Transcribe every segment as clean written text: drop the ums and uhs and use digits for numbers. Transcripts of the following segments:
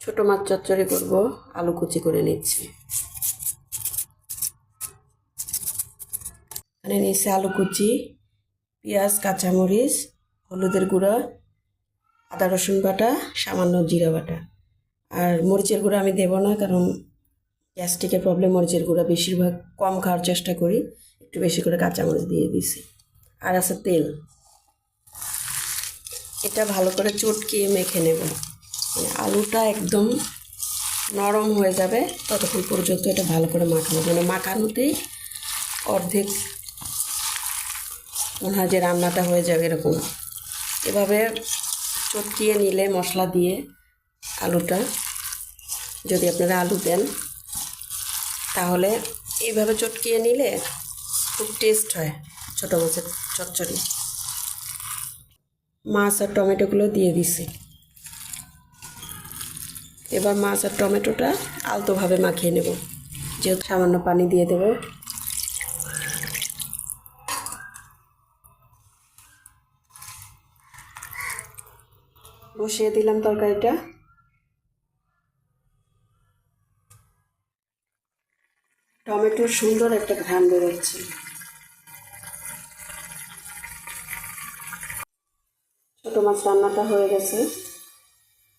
ছোট মাছ চচ্চড়ি করব, আলু কুচি করে নিচ্ছি। এখানে নিচ্ছি আলু কুচি, পেঁয়াজ, কাঁচামরিচ, হলুদের গুঁড়া, আদা রসুন বাটা, সামান্য জিরা বাটা। আর মরিচের গুঁড়া আমি দেব না, কারণ গ্যাস্ট্রিকের প্রবলেম, মরিচের গুঁড়া বেশিরভাগ কম খাওয়ার চেষ্টা করি। একটু বেশি করে কাঁচামরিচ দিয়ে দিছি। আর আছে তেল। এটা ভালো করে চটকিয়ে মেখে নেব। মানে আলুটা একদম নরম হয়ে যাবে ততক্ষণ পর্যন্ত এটা ভালো করে মাখানো। মানে মাখানোতেই অর্ধেক মনে হয় যে রান্নাটা হয়ে যাবে এরকম। এভাবে চটকিয়ে নিলে মশলা দিয়ে আলুটা, যদি আপনারা আলু দেন তাহলে এইভাবে চটকিয়ে নিলে খুব টেস্ট হয় ছোটো মাছের চচ্চড়ি। মাছ আর টমেটোগুলো দিয়ে দিছি। এবার মাছ আর টমেটোটা আলতোভাবে মাখিয়ে নেব। যেহেতু সামান্য পানি দিয়ে দেব। বসিয়ে দিলাম তরকারিটা। টমেটোর সুন্দর একটা ঘ্রাণ বেরোচ্ছে। ছোটো মাছ রান্নাটা হয়ে গেছে,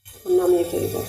এখন নামিয়ে ফেলবো।